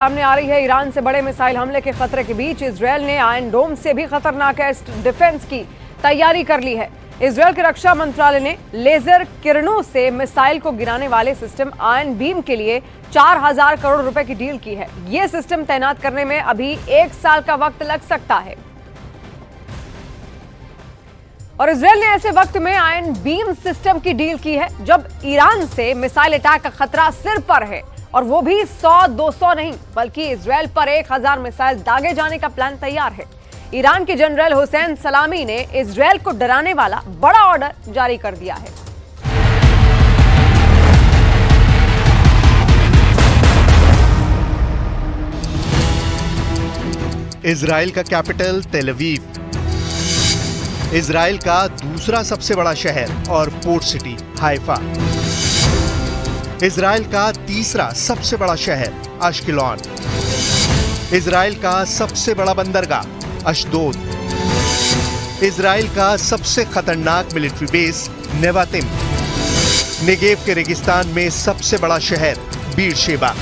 सामने आ रही है। ईरान से बड़े मिसाइल हमले के खतरे के बीच इजरायल ने आयरन डोम से भी खतरनाक एयर डिफेंस की तैयारी कर ली है। इजरायल के रक्षा मंत्रालय ने लेजर किरणों से मिसाइल को गिराने वाले सिस्टम आयरन बीम के लिए 4000 करोड़ रुपए की डील की है। यह सिस्टम तैनात करने में अभी 1 साल का वक्त लग सकता है और इजरायल ने ऐसे वक्त में आयरन बीम सिस्टम की डील की है जब ईरान से मिसाइल अटैक का खतरा सिर पर है और वो भी 100-200 नहीं बल्कि इजरायल पर 1000 मिसाइल दागे जाने का प्लान तैयार है। ईरान के जनरल हुसैन सलामी ने इजरायल को डराने वाला बड़ा ऑर्डर जारी कर दिया है। इजरायल का कैपिटल तेल अवीव, इजरायल का दूसरा सबसे बड़ा शहर और पोर्ट सिटी हाइफा, इजरायल का तीसरा सबसे बड़ा शहर अश्केलॉन, इजरायल का सबसे बड़ा बंदरगाह अशदोद, इजरायल का सबसे खतरनाक मिलिट्री बेस नेवातिम, नेगेव के रेगिस्तान में सबसे बड़ा शहर बीरशेबा।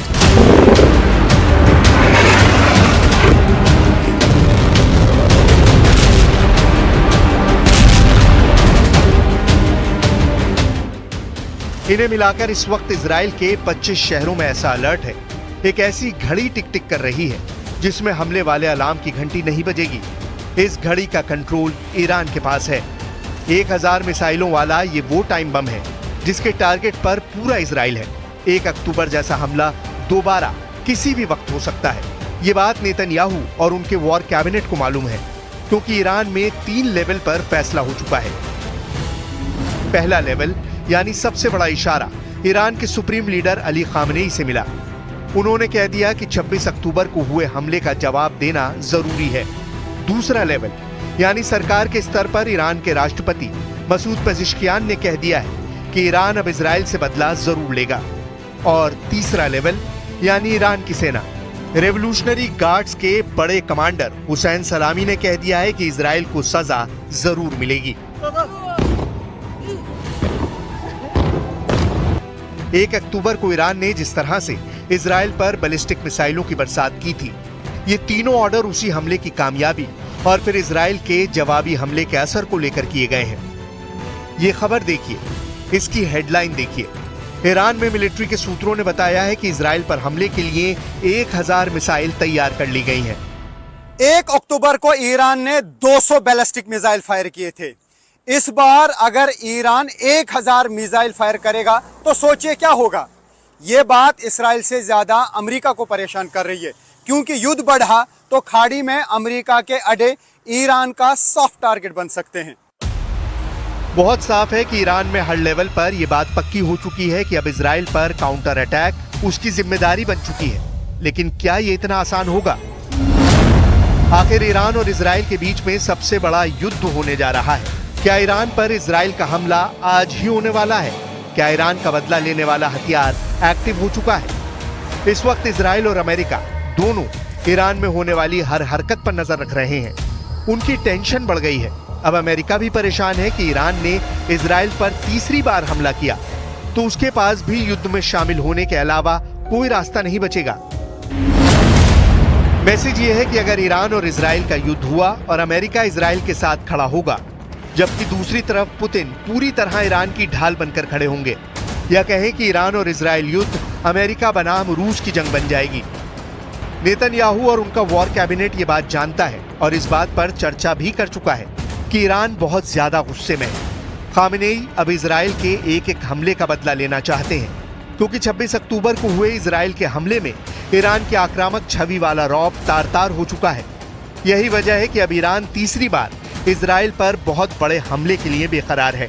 इन्हें मिलाकर इस वक्त इजरायल के 25 शहरों में ऐसा अलर्ट है। एक ऐसी घड़ी टिक टिक कर रही है जिसमें हमले वाले अलार्म की घंटी नहीं बजेगी। इस घड़ी का कंट्रोल ईरान के पास है। 1000 मिसाइलों वाला ये वो टाइम बम है जिसके टारगेट पर पूरा इजरायल है। 1 अक्टूबर जैसा हमला दोबारा किसी भी वक्त हो सकता है। ये बात नेतन्याहू और उनके वॉर कैबिनेट को मालूम है क्योंकि ईरान में 3 लेवल पर फैसला हो चुका है। पहला लेवल यानी सबसे बड़ा इशारा ईरान के सुप्रीम लीडर अली खामनेई से मिला। उन्होंने कह दिया कि 26 अक्टूबर को हुए हमले का जवाब देना जरूरी है। दूसरा लेवल यानी सरकार के स्तर पर ईरान के राष्ट्रपति मसूद पेजिशकियान ने कह दिया है कि ईरान अब इजरायल से बदला जरूर लेगा। और तीसरा लेवल यानी ईरान की सेना, रेवोल्यूशनरी गार्ड्स के बड़े कमांडर हुसैन सलामी ने कह दिया है कि इजरायल को सजा जरूर मिलेगी। 1 अक्टूबर को ईरान ने जिस तरह से इजरायल पर बैलिस्टिक मिसाइलों की बरसात की थी, ये तीनों ऑर्डर उसी हमले की कामयाबी और फिर इजरायल के जवाबी हमले के असर को लेकर किए गए हैं। ये खबर देखिए, इसकी हेडलाइन देखिए। ईरान में मिलिट्री के सूत्रों ने बताया है कि इजरायल पर हमले के लिए 1000 मिसाइल तैयार कर ली गई हैं। 1 अक्टूबर को ईरान ने 200 बैलिस्टिक मिसाइल फायर किए थे। इस बार अगर ईरान 1000 मिसाइल फायर करेगा तो सोचिए क्या होगा। ये बात इस्राइल से ज्यादा अमेरिका को परेशान कर रही है क्योंकि युद्ध बढ़ा तो खाड़ी में अमेरिका के अड्डे ईरान का सॉफ्ट टारगेट बन सकते हैं। बहुत साफ है कि ईरान में हर लेवल पर यह बात पक्की हो चुकी है कि अब इजरायल पर काउंटर अटैक उसकी जिम्मेदारी बन चुकी है। लेकिन क्या ये इतना आसान होगा? आखिर ईरान और इजरायल के बीच में सबसे बड़ा युद्ध होने जा रहा है। क्या ईरान पर इजरायल का हमला आज ही होने वाला है? क्या ईरान का बदला लेने वाला हथियार एक्टिव हो चुका है? इस वक्त इजरायल और अमेरिका दोनों ईरान में होने वाली हर हरकत पर नजर रख रहे हैं। उनकी टेंशन बढ़ गई है। अब अमेरिका भी परेशान है कि ईरान ने इजरायल पर तीसरी बार हमला किया तो उसके पास भी युद्ध में शामिल होने के अलावा कोई रास्ता नहीं बचेगा। मैसेज ये है कि अगर ईरान और इजरायल का युद्ध हुआ और अमेरिका इजरायल के साथ खड़ा होगा, जबकि दूसरी तरफ पुतिन पूरी तरह ईरान की ढाल बनकर खड़े होंगे, या कहें कि ईरान और इजरायल युद्ध अमेरिका बनाम रूस की जंग बन जाएगी। नेतन्याहू और उनका वॉर कैबिनेट ये बात जानता है और इस बात पर चर्चा भी कर चुका है कि ईरान बहुत ज्यादा गुस्से में है। खामेनेई अब इजरायल के एक एक हमले का बदला लेना चाहते हैं क्योंकि 26 अक्टूबर को हुए इजरायल के हमले में ईरान की आक्रामक छवि वाला रौब तार-तार हो चुका है। यही वजह है कि अब ईरान तीसरी बार इजरायल पर बहुत बड़े हमले के लिए बेकरार है।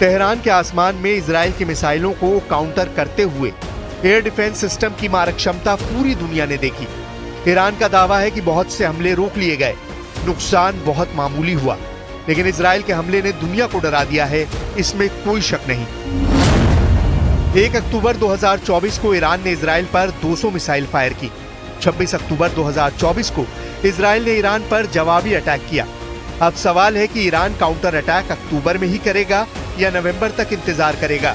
तेहरान के आसमान में इजरायल की मिसाइलों को काउंटर करते हुए एयर डिफेंस सिस्टम की मारक क्षमता पूरी दुनिया ने देखी। ईरान का दावा है कि बहुत से हमले रोक लिए गए, नुकसान बहुत मामूली हुआ, लेकिन इजराइल के हमले ने दुनिया को डरा दिया है, इसमें कोई शक नहीं। 1 अक्टूबर 2024 को ईरान ने इजराइल पर 200 मिसाइल फायर की। 26 अक्टूबर 2024 को इजराइल ने ईरान पर जवाबी अटैक किया। अब सवाल है कि ईरान काउंटर अटैक अक्टूबर में ही करेगा या नवंबर तक इंतजार करेगा।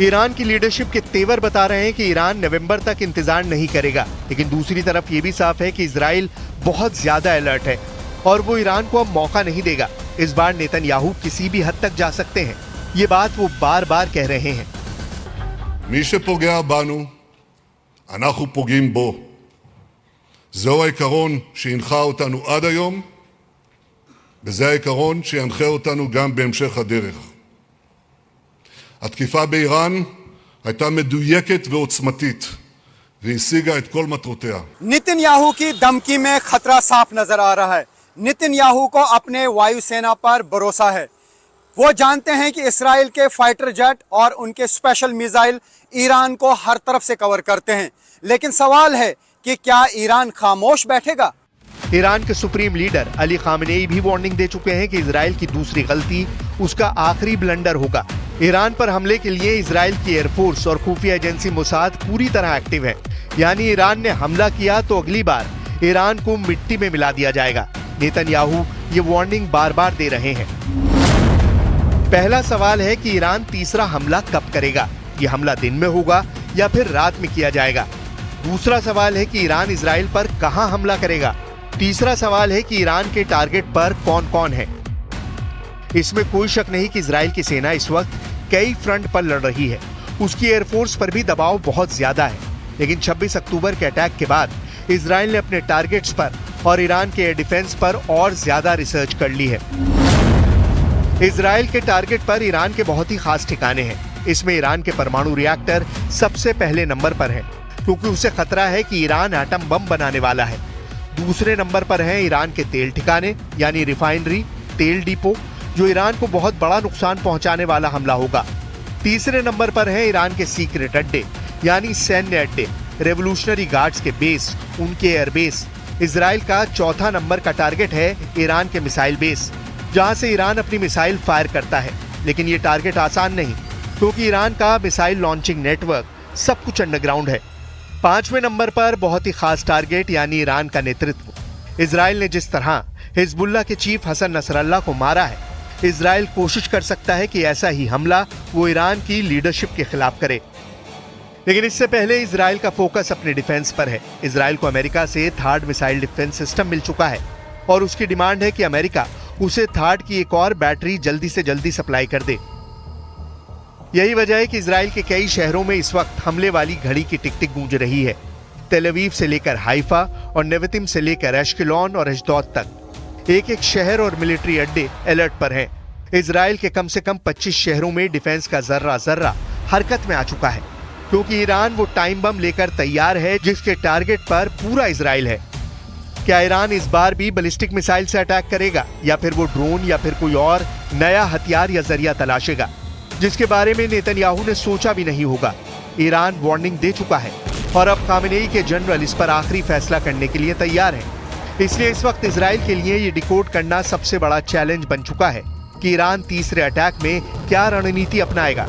ईरान की लीडरशिप के तेवर बता रहे हैं कि ईरान नवंबर तक इंतजार नहीं करेगा, लेकिन दूसरी तरफ ये भी साफ है कि इजराइल बहुत ज्यादा अलर्ट है और वो ईरान को अब मौका नहीं देगा। इस बार नेतन्याहू किसी भी हद तक जा सकते हैं, ये बात वो बार बार कह रहे हैं। מי שפוגע בנו, אנחנו פוגעים בו. זהו העיקרון שהנחה אותנו עד היום, וזה העיקרון שינחה אותנו גם בהמשך הדרך. התקיפה באיראן הייתה מדויקת ועוצמתית, והשיגה את כל מטרותיה. नेतन्याहू की धमकी में खतरा साफ नजर आ रहा है। नेतन्याहू को अपने वायुसेना पर भरोसा है। वो जानते हैं कि इसराइल के फाइटर जेट और उनके स्पेशल मिसाइल ईरान को हर तरफ से कवर करते हैं, लेकिन सवाल है कि क्या ईरान खामोश बैठेगा? ईरान के सुप्रीम लीडर अली खामनेई भी वार्निंग दे चुके हैं कि इजराइल की दूसरी गलती उसका आखिरी ब्लंडर होगा। ईरान पर हमले के लिए इजराइल की एयरफोर्स और खुफिया एजेंसी मोसाद पूरी तरह एक्टिव है, यानी ईरान ने हमला किया तो अगली बार ईरान को मिट्टी में मिला दिया जाएगा। नेतन्याहू ये वार्निंग बार बार दे रहे हैं। पहला सवाल है कि ईरान तीसरा हमला कब करेगा, ये हमला दिन में होगा या फिर रात में किया जाएगा। दूसरा सवाल है कि ईरान इजराइल पर कहां हमला करेगा। तीसरा सवाल है कि ईरान के टारगेट पर कौन कौन है। इसमें कोई शक नहीं कि इजराइल की सेना इस वक्त कई फ्रंट पर लड़ रही है, उसकी एयरफोर्स पर भी दबाव बहुत ज्यादा है, लेकिन 26 अक्टूबर के अटैक के बाद इजराइल ने अपने टारगेट्स पर और ईरान के एयर डिफेंस पर और ज्यादा रिसर्च कर ली है। इजराइल के टारगेट पर ईरान के बहुत ही खास ठिकाने हैं। इसमें ईरान के परमाणु रिएक्टर सबसे पहले नंबर पर है, क्योंकि उसे खतरा है कि ईरान एटम बम बनाने वाला है। दूसरे नंबर पर है ईरान के तेल ठिकाने यानी रिफाइनरी, तेल डिपो, जो ईरान को बहुत बड़ा नुकसान पहुंचाने वाला हमला होगा। तीसरे नंबर पर है ईरान के सीक्रेट अड्डे यानी सैन्य अड्डे, रेवोल्यूशनरी गार्ड्स के बेस, उनके एयरबेस। इजराइल का चौथा नंबर का टारगेट है ईरान के मिसाइल बेस, जहां से ईरान अपनी मिसाइल फायर करता है, लेकिन ये टारगेट आसान नहीं, क्योंकि ईरान का मिसाइल लॉन्चिंग नेटवर्क सब कुछ अंडरग्राउंड है। पांचवें नंबर पर बहुत ही खास टारगेट यानी ईरान का नेतृत्व। इजराइल ने जिस तरह हिजबुल्लाह के चीफ हसन नसरल्लाह को मारा है, इजराइल कोशिश कर सकता है कि ऐसा ही हमला वो ईरान की लीडरशिप के खिलाफ करे। लेकिन इससे पहले इजराइल का फोकस अपने डिफेंस पर है। इजराइल को अमेरिका से थर्ड मिसाइल डिफेंस सिस्टम मिल चुका है और उसकी डिमांड है कि अमेरिका उसे थर्ड की एक और बैटरी जल्दी से जल्दी सप्लाई कर दे। यही वजह है कि इजराइल के कई शहरों में इस वक्त हमले वाली घड़ी की टिक टिक गूंज रही है। तेल अवीव से लेकर हाइफा और नेवतिम से लेकर एश्केलॉन और अशदोद तक एक एक शहर और मिलिट्री अड्डे अलर्ट पर हैं। इजराइल के कम से कम 25 शहरों में डिफेंस का जर्रा जर्रा हरकत में आ चुका है, क्योंकि ईरान वो टाइम बम लेकर तैयार है जिसके टारगेट पर पूरा इजराइल है। क्या ईरान इस बार भी बैलिस्टिक मिसाइल से अटैक करेगा या फिर वो ड्रोन या फिर कोई और नया हथियार या जरिया तलाशेगा, जिसके बारे में नेतन्याहू ने सोचा भी नहीं होगा। ईरान वार्निंग दे चुका है और अब खामेनेई के जनरल इस पर आखिरी फैसला करने के लिए तैयार है। इसलिए इस वक्त इजराइल के लिए ये डिकोड करना सबसे बड़ा चैलेंज बन चुका है कि ईरान तीसरे अटैक में क्या रणनीति अपनाएगा।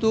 2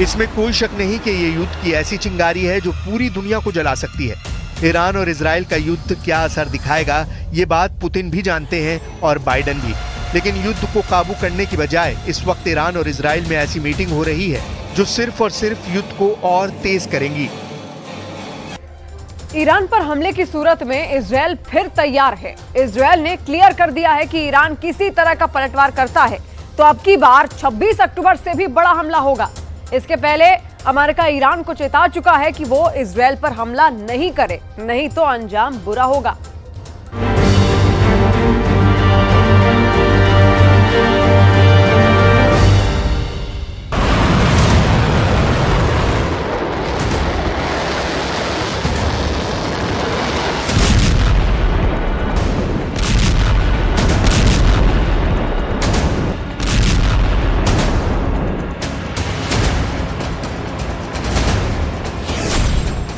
इसमें कोई शक नहीं कि ये युद्ध की ऐसी चिंगारी है जो पूरी दुनिया को जला सकती है। ईरान और इजराइल का युद्ध क्या असर दिखाएगा, ये बात पुतिन भी जानते हैं और बाइडेन भी। लेकिन युद्ध को काबू करने की बजाय इस वक्त ईरान और इजराइल में ऐसी मीटिंग हो रही है जो सिर्फ और सिर्फ युद्ध को और तेज करेंगी। ईरान पर हमले की सूरत में इजराइल फिर तैयार है। इजराइल ने क्लियर कर दिया है कि ईरान किसी तरह का पलटवार करता है तो अब की बार 26 अक्टूबर से भी बड़ा हमला होगा। इसके पहले अमेरिका ईरान को चेता चुका है कि वो इजरायल पर हमला नहीं करे, नहीं तो अंजाम बुरा होगा।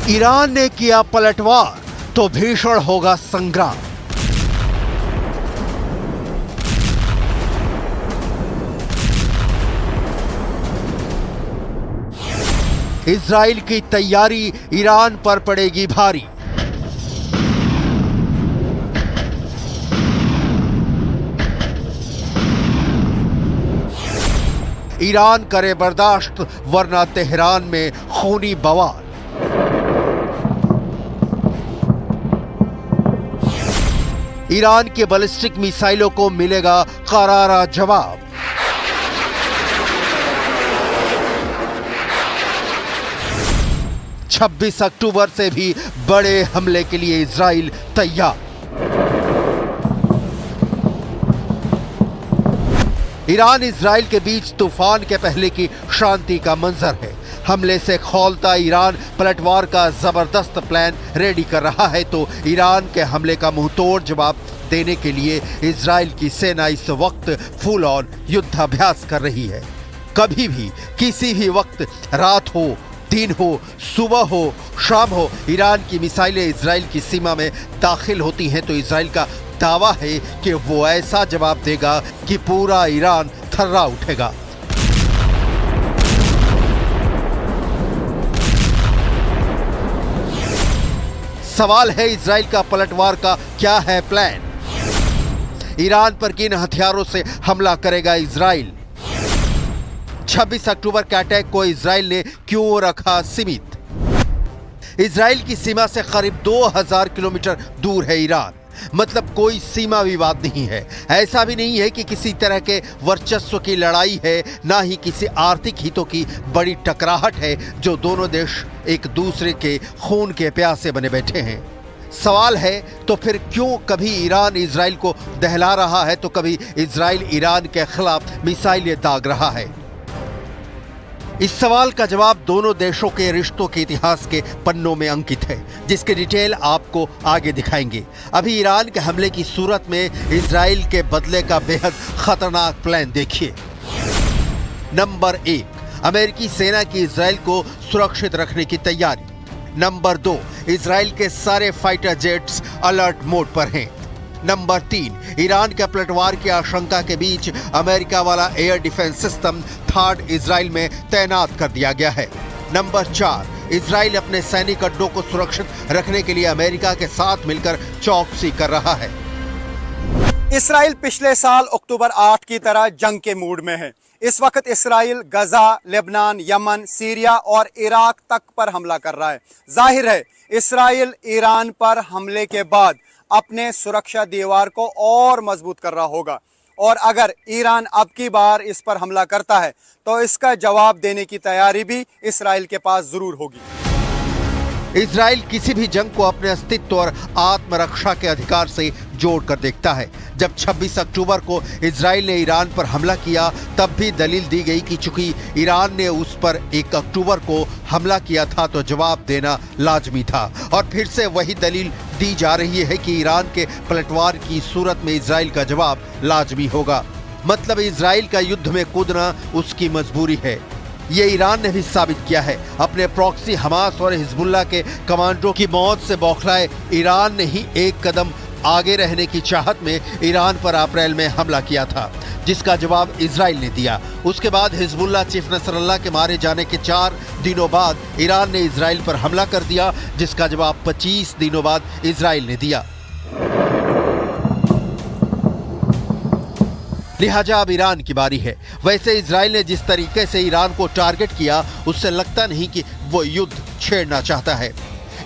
ईरान ने किया पलटवार तो भीषण होगा संग्राम। इजराइल की तैयारी ईरान पर पड़ेगी भारी। ईरान करे बर्दाश्त वरना तेहरान में खूनी बवाल। ईरान के बैलिस्टिक मिसाइलों को मिलेगा करारा जवाब। छब्बीस अक्टूबर से भी बड़े हमले के लिए इजराइल तैयार। ईरान इजराइल के बीच तूफान के पहले की शांति का मंजर है। हमले से खौलता ईरान पलटवार का जबरदस्त प्लान रेडी कर रहा है, तो ईरान के हमले का मुंहतोड़ जवाब देने के लिए इजराइल की सेना इस वक्त फुल ऑन युद्धाभ्यास कर रही है। कभी भी किसी भी वक्त, रात हो, दिन हो, सुबह हो, शाम हो, ईरान की मिसाइलें इजराइल की सीमा में दाखिल होती हैं तो इजराइल का दावा है कि वो ऐसा जवाब देगा कि पूरा ईरान थर्रा उठेगा। सवाल है इजराइल का पलटवार का क्या है प्लान? ईरान पर किन हथियारों से हमला करेगा इजराइल? 26 अक्टूबर के अटैक को इजराइल ने क्यों रखा सीमित? इजराइल की सीमा से करीब 2000 किलोमीटर दूर है ईरान, मतलब कोई सीमा विवाद नहीं है। ऐसा भी नहीं है कि किसी तरह के वर्चस्व की लड़ाई है, ना ही किसी आर्थिक हितों की बड़ी टकराहट है जो दोनों देश एक दूसरे के खून के प्यासे बने बैठे हैं। सवाल है तो फिर क्यों कभी ईरान इजराइल को दहला रहा है तो कभी इजराइल ईरान के खिलाफ मिसाइलें दाग रहा है? इस सवाल का जवाब दोनों देशों के रिश्तों के इतिहास के पन्नों में अंकित है, जिसके डिटेल आपको आगे दिखाएंगे। अभी ईरान के हमले की सूरत में इजराइल के बदले का बेहद खतरनाक प्लान देखिए। नंबर 1, अमेरिकी सेना की इजराइल को सुरक्षित रखने की तैयारी। नंबर 2, इजराइल के सारे फाइटर जेट्स अलर्ट मोड पर हैं। नंबर 3, ईरान के पलटवार की आशंका के बीच अमेरिका वाला air defence system third Israel में तैनात कर दिया गया है। नंबर 4, इजराइल अपने सैनिक अड्डों को सुरक्षित रखने के लिए अमेरिका के साथ मिलकर चौकसी कर रहा है। इसराइल पिछले साल अक्टूबर 8 की तरह जंग के मूड में है। इस वक्त Israel Gaza, Lebanon, Yemen, Syria और इराक तक पर हमला कर रहा है। जाहिर है इसराइल ईरान पर हमले के बाद अपने सुरक्षा दीवार को और मजबूत कर रहा होगा, और अगर ईरान अब की बार इस पर हमला करता है तो इसका जवाब देने की तैयारी भी इसराइल के पास जरूर होगी। इजराइल किसी भी जंग को अपने अस्तित्व और आत्मरक्षा के अधिकार से जोड़कर देखता है। जब 26 अक्टूबर को इजराइल ने ईरान पर हमला किया तब भी दलील दी गई कि चूंकि ईरान ने उस पर 1 अक्टूबर को हमला किया था तो जवाब देना लाजमी था, और फिर से वही दलील दी जा रही है कि ईरान के पलटवार की सूरत में इजराइल का जवाब लाजमी होगा। मतलब इजराइल का युद्ध में कूदना उसकी मजबूरी है। ये ईरान ने भी साबित किया है। अपने प्रॉक्सी हमास और हिजबुल्लाह के कमांडरों की मौत से बौखलाए ईरान ने ही एक कदम आगे रहने की चाहत में ईरान पर अप्रैल में हमला किया था, जिसका जवाब इजराइल ने दिया। उसके बाद हिजबुल्लाह चीफ नसरल्लाह के मारे जाने के 4 दिनों बाद ईरान ने इजराइल पर हमला कर दिया, जिसका जवाब 25 दिनों बाद इजराइल ने दिया। लिहाजा अब ईरान की बारी है। वैसे इजराइल ने जिस तरीके से ईरान को टारगेट किया उससे लगता नहीं कि वो युद्ध छेड़ना चाहता है।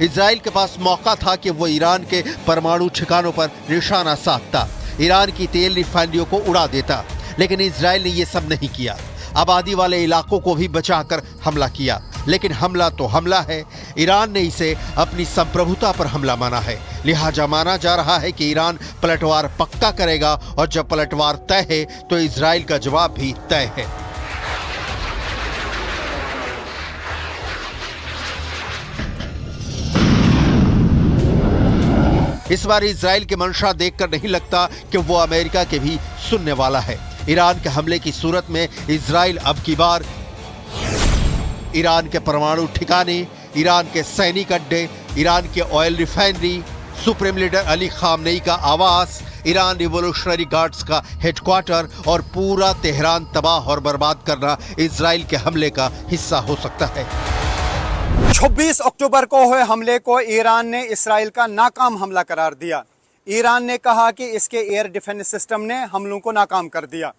इजराइल के पास मौका था कि वो ईरान के परमाणु ठिकानों पर निशाना साधता, ईरान की तेल रिफाइनरियों को उड़ा देता, लेकिन इजराइल ने ये सब नहीं किया। आबादी वाले इलाकों को भी बचाकर हमला किया, लेकिन हमला तो हमला है। ईरान ने इसे अपनी संप्रभुता पर हमला माना है, लिहाजा माना जा रहा है कि ईरान पलटवार पक्का करेगा, और जब पलटवार तय है तो इजराइल का जवाब भी तय है। इस बार इजराइल की मंशा देखकर नहीं लगता कि वो अमेरिका के भी सुनने वाला है। ईरान के हमले की सूरत में इजराइल अब की बार ईरान के परमाणु ठिकाने, ईरान के सैनिक अड्डे, ईरान के oil refinery, supreme leader Ali Khamenei का आवास, ईरान रिवोल्यूशनरी गार्ड्स का हेडक्वार्टर और पूरा तेहरान तबाह और बर्बाद करना इजराइल के हमले का हिस्सा हो सकता है। 26 अक्टूबर को हुए हमले को ईरान ने इस्राइल का नाकाम हमला करार दिया। ईरान ने कहा कि इसके एयर डिफेंस सिस्टम ने हमलों को नाकाम कर दिया,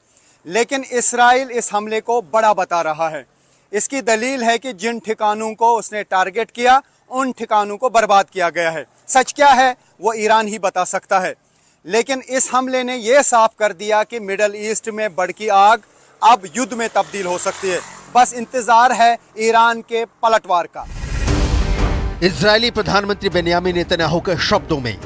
लेकिन इस्राइल इस हमले को बड़ा बता रहा है। इसकी दलील है कि जिन ठिकानों को उसने टारगेट किया उन ठिकानों को बर्बाद किया गया है। सच क्या है वो ईरान ही बता सकता है, लेकिन इस हमले ने यह साफ कर दिया कि मिडल ईस्ट में भड़की आग अब युद्ध में तब्दील हो सकती है। बस इंतजार है ईरान के पलटवार का। इजरायली प्रधानमंत्री बेन्यामिन नेतन्याहू के शब्दों में,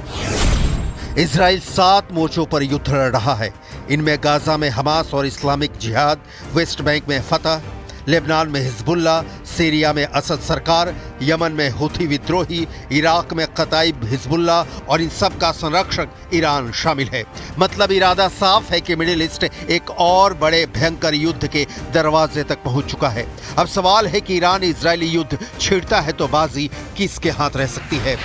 इजराइल 7 मोर्चों पर युद्ध लड़ रहा है। इनमें गाजा में हमास और इस्लामिक जिहाद, वेस्ट बैंक में फतह, लेबनान में हिजबुल्लाह, सीरिया में असद सरकार, यमन में हुथी विद्रोही, इराक में कताइब हिजबुल्लाह और इन सब का संरक्षक ईरान शामिल है। मतलब इरादा साफ है कि मिडिल ईस्ट एक और बड़े भयंकर युद्ध के दरवाजे तक पहुंच चुका है। अब सवाल है कि ईरान इजरायली युद्ध छिड़ता है तो बाजी किसके हाथ रह सकती है।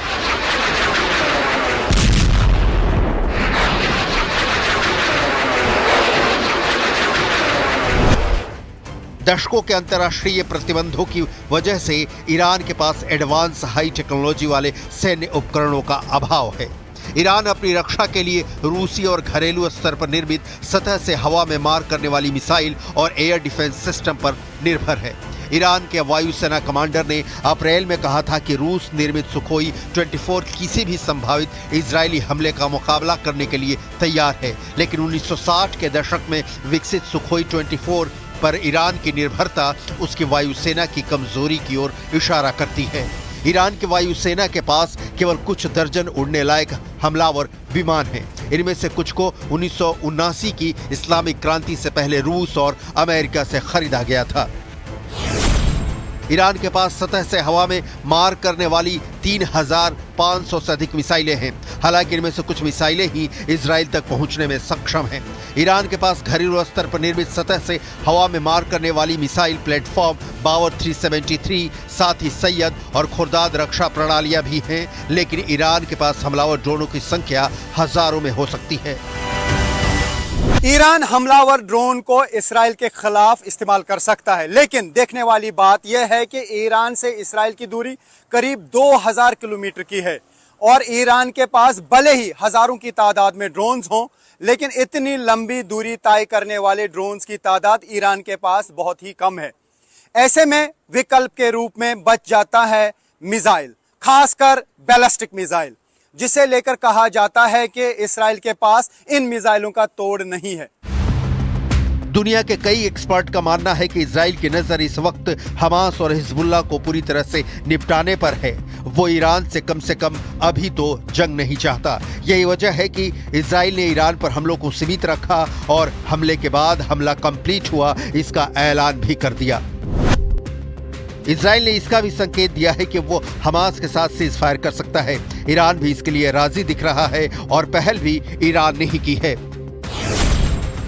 दशकों के अंतर्राष्ट्रीय प्रतिबंधों की वजह से ईरान के पास एडवांस हाई टेक्नोलॉजी वाले सैन्य उपकरणों का अभाव है। ईरान अपनी रक्षा के लिए रूसी और घरेलू स्तर पर निर्मित सतह से हवा में मार करने वाली मिसाइल और एयर डिफेंस सिस्टम पर निर्भर है। ईरान के वायुसेना कमांडर ने अप्रैल में कहा था कि रूस निर्मित सुखोई 24 किसी भी संभावित इजरायली हमले का मुकाबला करने के लिए तैयार है, लेकिन 1960 के दशक में विकसित सुखोई 24 पर ईरान की निर्भरता उसकी वायुसेना की कमजोरी की ओर इशारा करती है। ईरान की वायुसेना के पास केवल कुछ दर्जन उड़ने लायक हमलावर विमान हैं। इनमें से कुछ को 1979 की इस्लामिक क्रांति से पहले रूस और अमेरिका से खरीदा गया था। ईरान के पास सतह से हवा में मार करने वाली 3500 से अधिक मिसाइलें हैं। हालांकि इनमें से कुछ मिसाइलें ही इजराइल तक पहुंचने में सक्षम हैं। ईरान के पास घरेलू स्तर पर निर्मित सतह से हवा में मार करने वाली मिसाइल प्लेटफॉर्म बावर 373, साथ ही सैयद और खुर्दाद रक्षा प्रणालियां भी हैं, लेकिन ईरान के पास हमलावर ड्रोनों की संख्या हजारों में हो सकती है। ईरान हमलावर ड्रोन को इस्राइल के खिलाफ इस्तेमाल कर सकता है, लेकिन देखने वाली बात यह है कि ईरान से इस्राइल की दूरी करीब 2000 किलोमीटर की है और ईरान के पास भले ही हजारों की तादाद में ड्रोन्स हों, लेकिन इतनी लंबी दूरी तय करने वाले ड्रोन्स की तादाद ईरान के पास बहुत ही कम है। ऐसे में विकल्प के रूप में बच जाता है मिसाइल, खासकर बैलिस्टिक मिसाइल, जिसे लेकर कहा जाता है कि इस्राइल के पास इन मिसाइलों का तोड़ नहीं है। दुनिया के कई एक्सपर्ट का मानना है कि इजराइल की नजर इस वक्त हमास और हिजबुल्लाह को पूरी तरह से निपटाने पर है। वो ईरान से कम अभी तो जंग नहीं चाहता। यही वजह है कि इजराइल ने ईरान पर हमलों को सीमित रखा और हमले के बाद हमला कंप्लीट हुआ इसका ऐलान भी कर दिया। इजराइल ने इसका भी संकेत दिया है कि वो हमास के साथ सीज फायर कर सकता है। ईरान भी इसके लिए राजी दिख रहा है और पहल भी ईरान ने ही की है।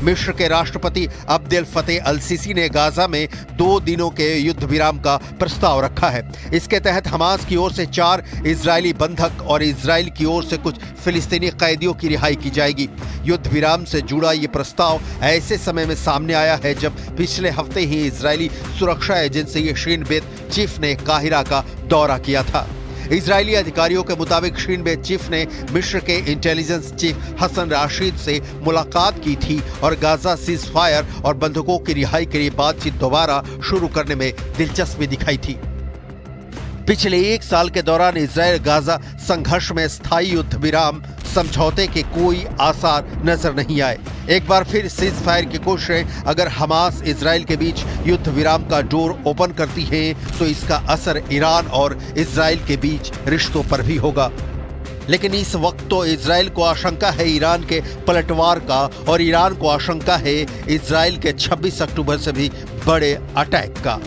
मिस्र के राष्ट्रपति अब्देल फतेह अल सीसी ने गाजा में 2 दिनों के युद्ध विराम का प्रस्ताव रखा है। इसके तहत हमास की ओर से 4 इजरायली बंधक और इजराइल की ओर से कुछ फिलिस्तीनी कैदियों की रिहाई की जाएगी। युद्ध विराम से जुड़ा ये प्रस्ताव ऐसे समय में सामने आया है जब पिछले हफ्ते ही इजरायली सुरक्षा एजेंसी शीन बेत चीफ ने काहिरा का दौरा किया था। इजरायली अधिकारियों के मुताबिक शीन बेत चीफ ने मिस्र के इंटेलिजेंस चीफ हसन राशिद से मुलाकात की थी और गाजा सीज फायर और बंधकों की रिहाई के लिए बातचीत दोबारा शुरू करने में दिलचस्पी दिखाई थी। पिछले 1 साल के दौरान इजरायल गाजा संघर्ष में स्थायी युद्ध विराम समझौते के कोई आसार नजर नहीं आए। एक बार फिर सीज फायर की कोशिशें अगर हमास इजराइल के बीच युद्ध विराम का डोर ओपन करती हैं तो इसका असर ईरान और इजराइल के बीच रिश्तों पर भी होगा। लेकिन इस वक्त तो इजराइल को आशंका है ईरान के पलटवार का, और ईरान को आशंका है इजराइल के 26 अक्टूबर से भी बड़े अटैक का।